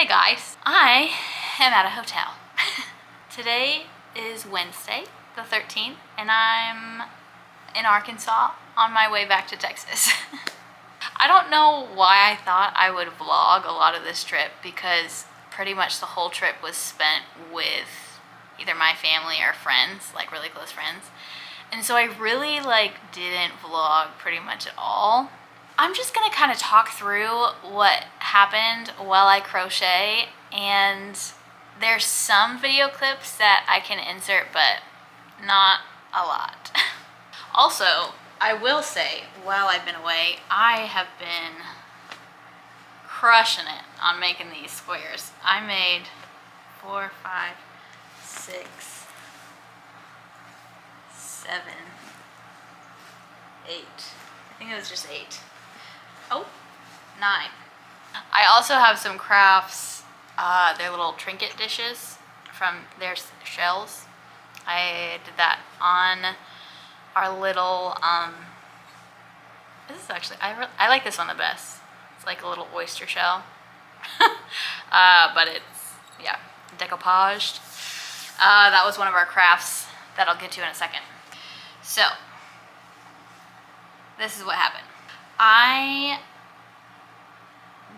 Hey guys, I am at a hotel. Today is Wednesday, the 13th, and I'm in Arkansas on my way back to Texas. I don't know why I thought I would vlog a lot of this trip because pretty much the whole trip was spent with either my family or friends, like really close friends. And so I really didn't vlog pretty much at all. I'm just gonna kind of talk through what happened while I crochet, and there's some video clips that I can insert, but not a lot. Also, I will say, while I've been away, I have been crushing it on making these squares. I made 4, 5, 6, 7, 8. I think it was just 8. Oh, 9. I also have some crafts, they're little trinket dishes from their shells. I did that on our little, this is actually, I like this one the best. It's like a little oyster shell, but it's, yeah, decoupaged. That was one of our crafts that I'll get to in a second. So, this is what happened. I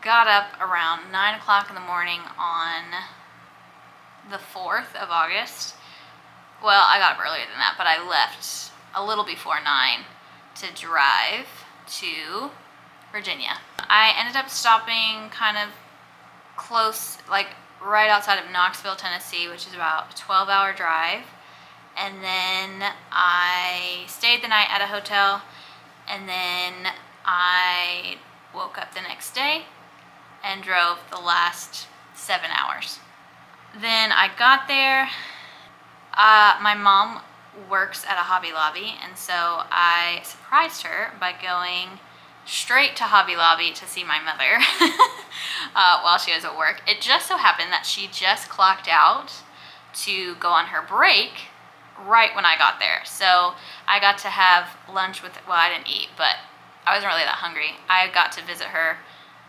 got up around 9 o'clock in the morning on the 4th of August. Well, I got up earlier than that, but I left a little before 9 to drive to Virginia. I ended up stopping kind of close, like right outside of Knoxville, Tennessee, which is about a 12-hour drive. And then I stayed the night at a hotel, and then I woke up the next day and drove the last 7 hours. Then I got there. My mom works at a Hobby Lobby, and so I surprised her by going straight to Hobby Lobby to see my mother while she was at work. It just so happened that she just clocked out to go on her break right when I got there. So I got to have lunch with, well, I didn't eat, but I wasn't really that hungry. I got to visit her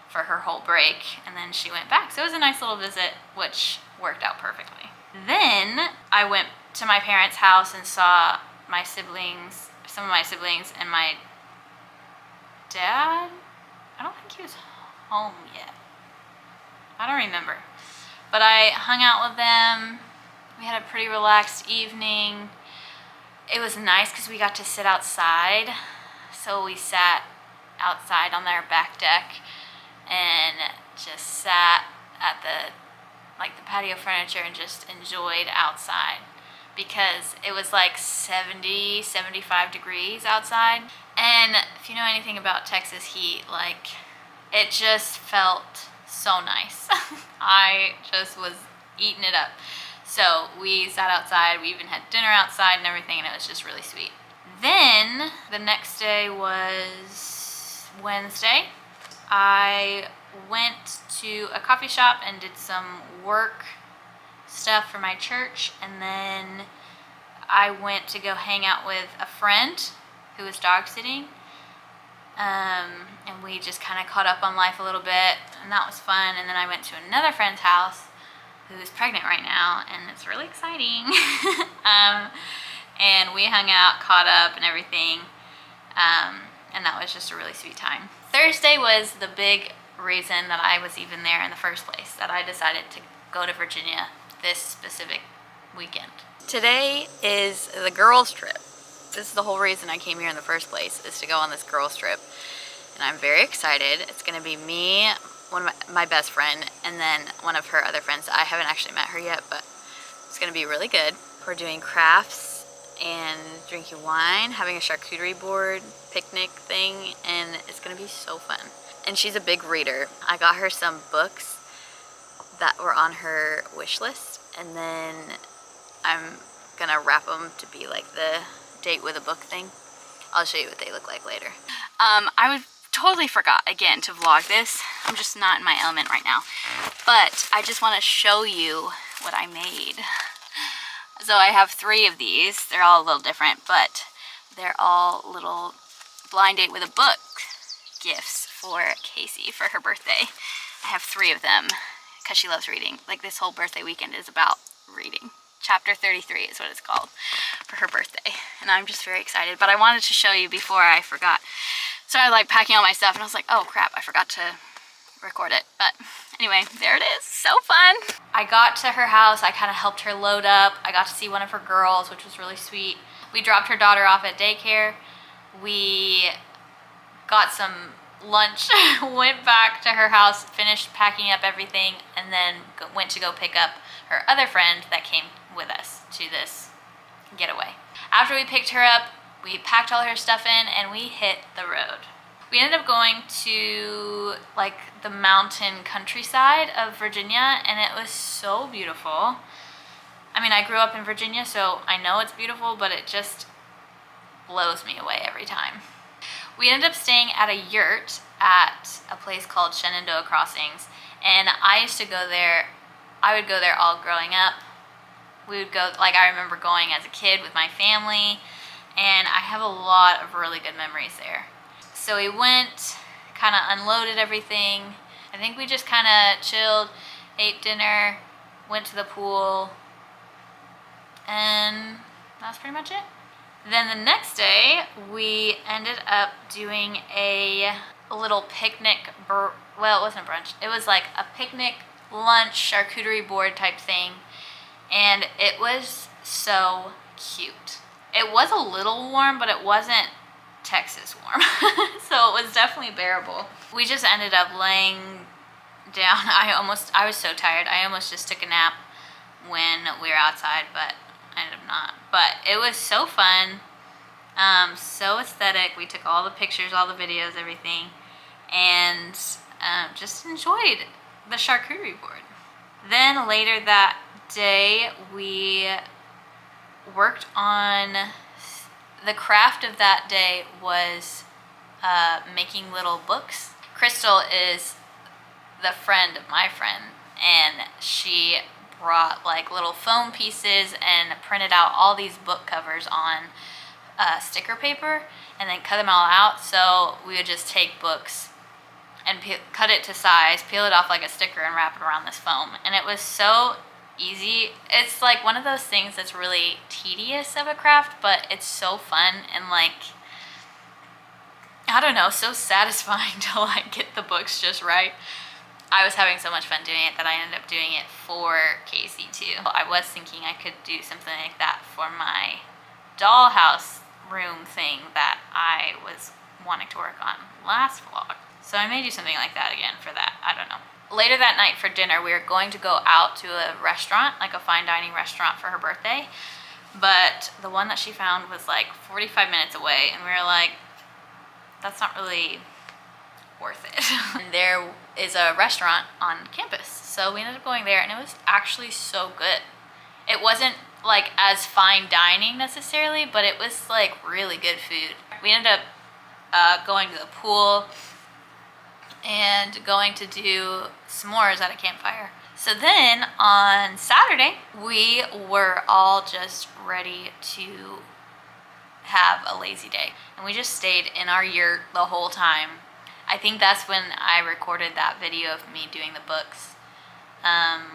for her whole break, and then she went back. So it was a nice little visit, which worked out perfectly. Then I went to my parents' house and saw my siblings, some of my siblings, and my dad. I don't think he was home yet. I don't remember. But I hung out with them. We had a pretty relaxed evening. It was nice because we got to sit outside. So we sat outside on their back deck and just sat at the patio furniture and just enjoyed outside, because it was like 70, 75 degrees outside. And if you know anything about Texas heat, it just felt so nice. I just was eating it up. So we sat outside, we even had dinner outside and everything, and it was just really sweet. Then the next day was Wednesday. I went to a coffee shop and did some work stuff for my church, and then I went to go hang out with a friend who was dog sitting, and we just kind of caught up on life a little bit, and that was fun. And then I went to another friend's house who is pregnant right now, and it's really exciting. And we hung out, caught up and everything, and that was just a really sweet time. Thursday was the big reason that I was even there in the first place, that I decided to go to Virginia this specific weekend. Today is the girls' trip. This is the whole reason I came here in the first place, is to go on this girls' trip. And I'm very excited. It's gonna be me, one of my best friend, and then one of her other friends. I haven't actually met her yet, but it's gonna be really good. We're doing crafts and drinking wine, having a charcuterie board picnic thing, and it's gonna be so fun. And she's a big reader. I got her some books that were on her wish list, and then I'm gonna wrap them to be like the date with a book thing. I'll show you what they look like later. I totally forgot again to vlog this. I'm just not in my element right now, but I just want to show you what I made. So I have 3 of these. They're all a little different, but they're all little blind date with a book gifts for Casey for her birthday. I have 3 of them. because she loves reading. Like this whole birthday weekend is about reading. Chapter 33 is what it's called for her birthday. And I'm just very excited. But I wanted to show you before I forgot. So I was like packing all my stuff and I was like, oh crap, I forgot to record it. But anyway, there it is. So fun. I got to her house. I kind of helped her load up. I got to see one of her girls, which was really sweet. We dropped her daughter off at daycare. We got some lunch, went back to her house, finished packing up everything, and then went to go pick up her other friend that came with us to this getaway. After we picked her up, we packed all her stuff in and we hit the road. We ended up going to like the mountain countryside of Virginia, and it was so beautiful. I mean, I grew up in Virginia, so I know it's beautiful, but it just blows me away every time. We ended up staying at a yurt at a place called Shenandoah Crossings, and I used to go there. I would go there all growing up. We would go, like I remember going as a kid with my family, and I have a lot of really good memories there. So we went, kind of unloaded everything. I think we just kind of chilled, ate dinner, went to the pool, and that's pretty much it. Then the next day, we ended up doing a little picnic, well, it wasn't brunch. It was like a picnic, lunch, charcuterie board type thing. And it was so cute. It was a little warm, but it wasn't Texas warm. So it was definitely bearable. We just ended up laying down. I was so tired. I almost just took a nap when we were outside, but I ended up not. But it was so fun, so aesthetic. We took all the pictures, all the videos, everything, and just enjoyed the charcuterie board. Then later that day, we worked on, the craft of that day was making little books. Crystal is the friend of my friend, and she brought like little foam pieces and printed out all these book covers on sticker paper and then cut them all out. So we would just take books and cut it to size, peel it off like a sticker, and wrap it around this foam. And it was so easy. It's like one of those things that's really tedious of a craft, but it's so fun and like, I don't know, so satisfying to like get the books just right. I was having so much fun doing it that I ended up doing it for Casey too. I was thinking I could do something like that for my dollhouse room thing that I was wanting to work on last vlog. So I may do something like that again for that. I don't know. Later that night for dinner, we were going to go out to a restaurant, like a fine dining restaurant for her birthday. But the one that she found was like 45 minutes away, and we were like, that's not really worth it. And there is a restaurant on campus, so we ended up going there, and it was actually so good. It wasn't like as fine dining necessarily, but it was like really good food. We ended up going to the pool and going to do s'mores at a campfire. So then on Saturday, we were all just ready to have a lazy day, and we just stayed in our yurt the whole time. I think that's when I recorded that video of me doing the books.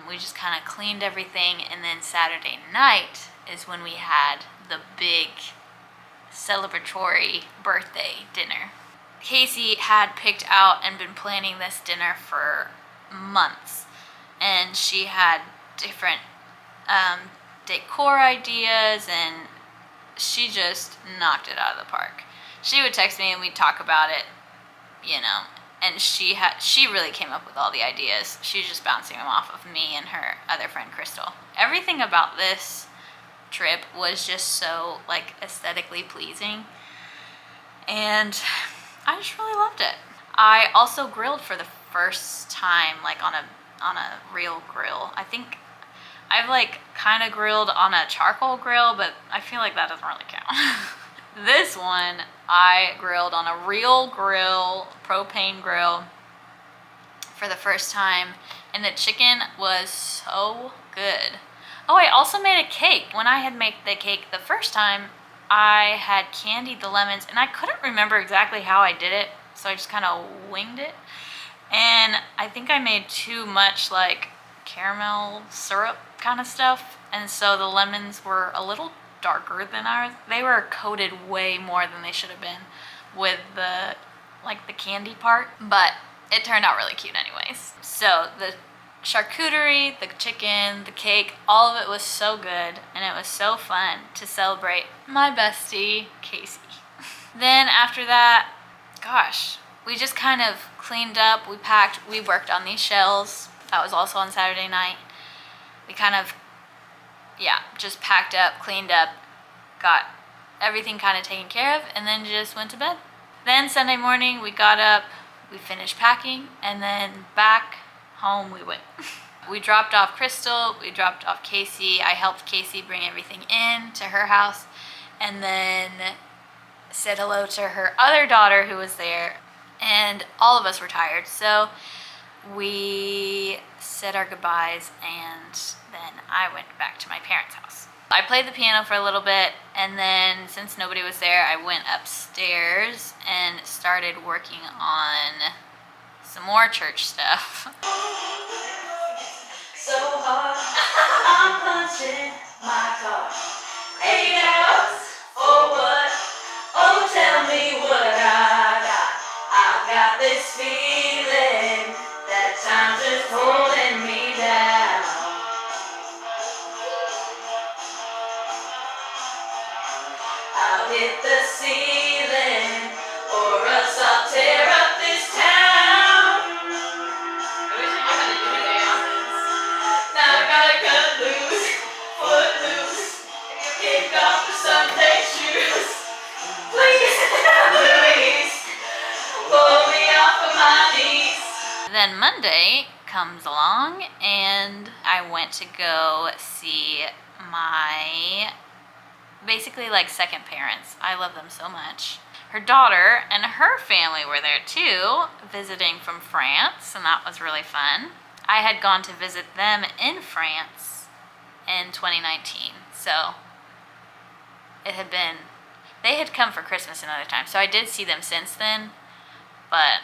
We just kind of cleaned everything, and then Saturday night is when we had the big celebratory birthday dinner. Casey had picked out and been planning this dinner for months, and she had different decor ideas, and she just knocked it out of the park. She would text me and we'd talk about it, you know, and she really came up with all the ideas. She was just bouncing them off of me and her other friend Crystal. Everything about this trip was just so like aesthetically pleasing, and I just really loved it. I also grilled for the first time, like on a real grill. I think I've like kind of grilled on a charcoal grill, but I feel like that doesn't really count. This one, I grilled on a real grill, propane grill, for the first time, and the chicken was so good. Oh, I also made a cake. When I had made the cake the first time, I had candied the lemons, and I couldn't remember exactly how I did it, so I just kind of winged it. And I think I made too much like caramel syrup kind of stuff. And so the lemons were a little darker than ours. They were coated way more than they should have been with the candy part, but it turned out really cute anyways. So the charcuterie, the chicken, the cake, all of it was so good, and it was so fun to celebrate my bestie, Casey. Then after that, gosh, we just kind of cleaned up, we packed, we worked on these shells. That was also on Saturday night. We kind of, just packed up, cleaned up, got everything kind of taken care of, and then just went to bed. Then Sunday morning, we got up, we finished packing, and then back home we went. We dropped off Crystal, we dropped off Casey. I helped Casey bring everything in to her house, and then said hello to her other daughter who was there, and all of us were tired, so we said our goodbyes, and then I went back to my parents' house. I played the piano for a little bit, and then since nobody was there, I went upstairs and started working on some more church stuff. So hard, I'm punching my card. 8 hours for what? Oh, tell me what I got. I've got this feeling that time's just holding me down. I'll hit the ceiling, or else I'll tear up this town. I wish I had to do the dances. Now I gotta cut loose, foot loose, kick off the Sunday shoes. Please, Louise, pull me off of my knees. Then Monday comes along, and I went to go see my basically second parents. I love them so much. Her daughter and her family were there too, visiting from France, and that was really fun. I had gone to visit them in France in 2019, so they had come for Christmas another time, so I did see them since then, but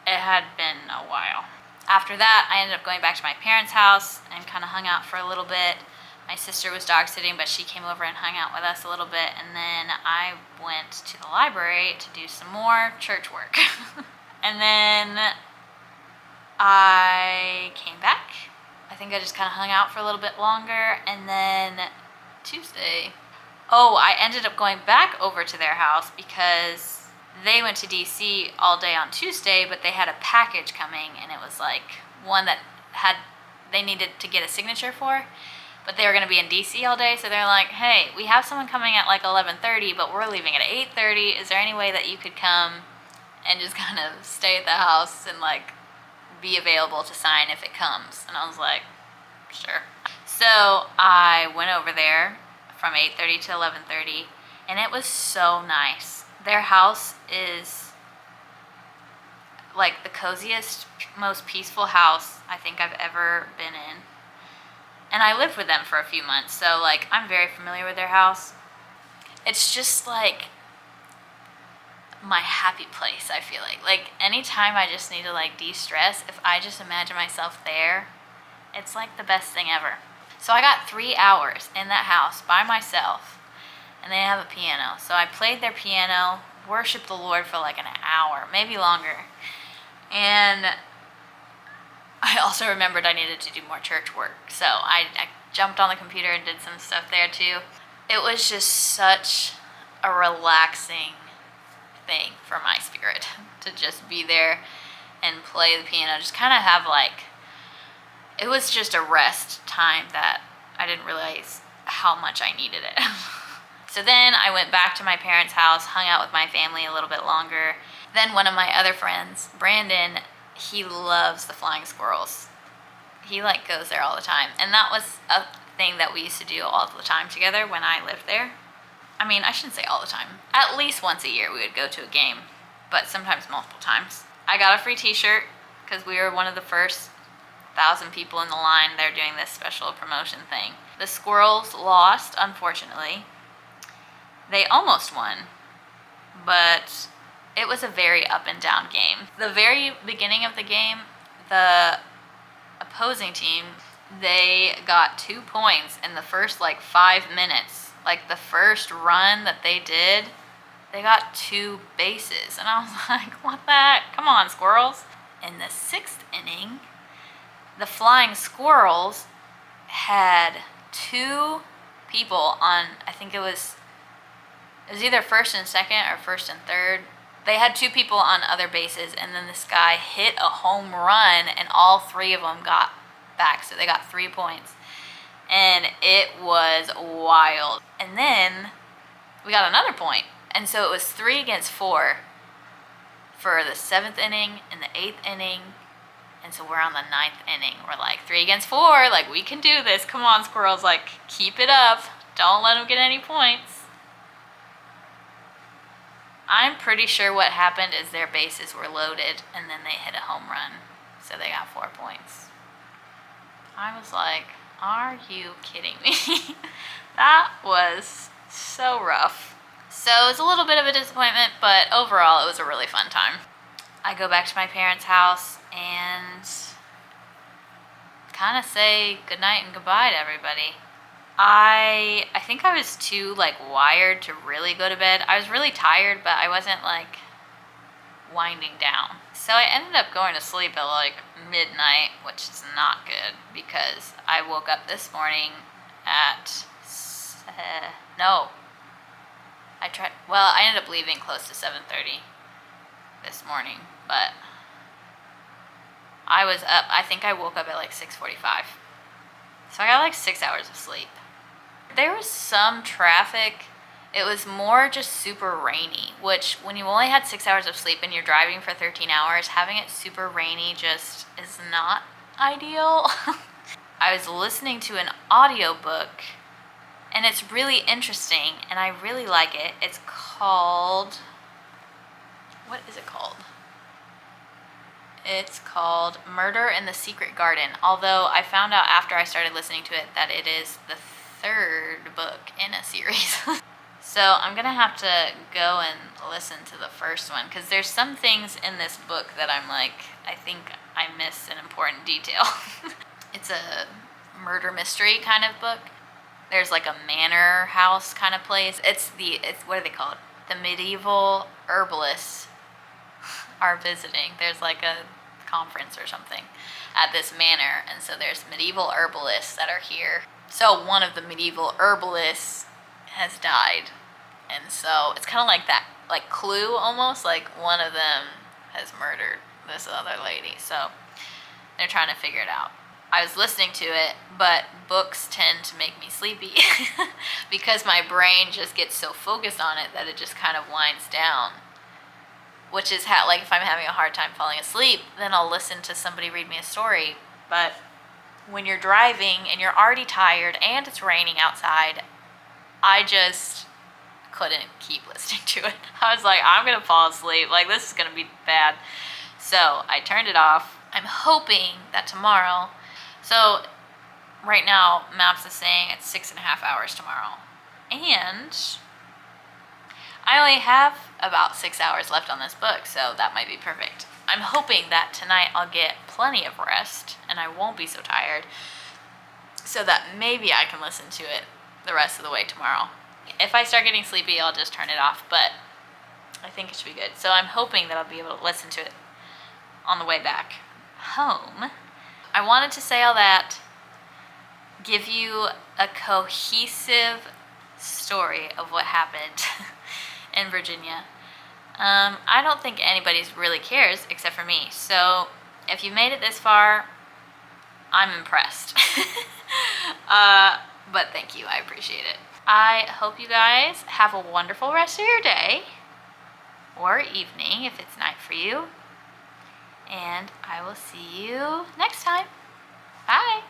it had been a while. After that, I ended up going back to my parents' house and kind of hung out for a little bit. My sister was dog sitting, but she came over and hung out with us a little bit, and then I went to the library to do some more church work. And then I came back. I think I just kind of hung out for a little bit longer, and then Tuesday, I ended up going back over to their house because they went to DC all day on Tuesday, but they had a package coming, and it was one that they needed to get a signature for. But they were going to be in DC all day, so they're like, hey, we have someone coming at 11:30, but we're leaving at 8:30. Is there any way that you could come and just kind of stay at the house and be available to sign if it comes? And I was like, sure. So I went over there from 8:30 to 11:30, and it was so nice. Their house is the coziest, most peaceful house I think I've ever been in. And I lived with them for a few months, so I'm very familiar with their house. It's just my happy place, I feel like. Anytime I just need to de-stress, if I just imagine myself there, it's the best thing ever. So I got 3 hours in that house by myself, and they have a piano. So I played their piano, worshiped the Lord for an hour, maybe longer. And I also remembered I needed to do more church work, so I jumped on the computer and did some stuff there too. It was just such a relaxing thing for my spirit to just be there and play the piano, just kind of have it was just a rest time that I didn't realize how much I needed it. So then I went back to my parents' house, hung out with my family a little bit longer. Then one of my other friends, Brandon, he loves the flying squirrels. He goes there all the time. And that was a thing that we used to do all the time together when I lived there. I mean, I shouldn't say all the time. At least once a year we would go to a game, but sometimes multiple times. I got a free t-shirt because we were one of the first 1,000 people in the line. They're doing this special promotion thing. The squirrels lost, unfortunately. They almost won, but it was a very up and down game. The very beginning of the game, the opposing team, they got 2 points in the first like 5 minutes. Like the first run that they did, they got 2 bases. And I was like, what the heck? Come on, squirrels. In the 6th inning, the Flying Squirrels had 2 people on, I think it was either first and second or first and third. They had 2 people on other bases, and then this guy hit a home run, and all 3 of them got back, so they got 3 points. And it was wild. And then we got another point, and so it was 3 against 4 for the 7th inning and the 8th inning. And so we're on the 9th inning. We're like 3 against 4, like we can do this. Come on, squirrels, like keep it up. Don't let them get any points. I'm pretty sure what happened is their bases were loaded and then they hit a home run. So they got 4 points. I was like, are you kidding me? That was so rough. So it was a little bit of a disappointment, but overall it was a really fun time. I go back to my parents' house and kind of say goodnight and goodbye to everybody. I think I was too like wired to really go to bed. I was really tired, but I wasn't like winding down. So I ended up going to sleep at like midnight, which is not good because I woke up this morning at I ended up leaving close to 7:30 this morning, but I was up, I think I woke up at like 6:45. So I got like 6 hours of sleep. There was some traffic. It was more just super rainy, which when you only had 6 hours of sleep and you're driving for 13 hours, having it super rainy just is not ideal. I was listening to an audiobook and it's really interesting and I really like it. It's called, what is it called? It's called Murder in the Secret Garden, although I found out after I started listening to it that it is the 3rd book in a series. So I'm gonna have to go and listen to the first one because there's some things in this book that I'm like, I think I missed an important detail. It's a murder mystery kind of book. There's like a manor house kind of place. It's what are they called? The medieval herbalists are visiting. There's like a conference or something at this manor, and so there's medieval herbalists that are here. So one of the medieval herbalists has died, and so it's kind of like that, like Clue almost, like one of them has murdered this other lady, so they're trying to figure it out. I was listening to it, but books tend to make me sleepy because my brain just gets so focused on it that it just kind of winds down. Which is how, like, if I'm having a hard time falling asleep, then I'll listen to somebody read me a story. But when you're driving and you're already tired and it's raining outside, I just couldn't keep listening to it. I was like, I'm gonna fall asleep. Like, this is gonna be bad. So I turned it off. I'm hoping that tomorrow, so right now Maps is saying it's 6.5 hours tomorrow. And I only have about 6 hours left on this book, so that might be perfect. I'm hoping that tonight I'll get plenty of rest and I won't be so tired so that maybe I can listen to it the rest of the way tomorrow. If I start getting sleepy, I'll just turn it off, but I think it should be good. So I'm hoping that I'll be able to listen to it on the way back home. I wanted to say all that, give you a cohesive story of what happened in Virginia. I don't think anybody really cares except for me. So if you made it this far, I'm impressed. But thank you, I appreciate it. I hope you guys have a wonderful rest of your day or evening if it's night for you. And I will see you next time. Bye.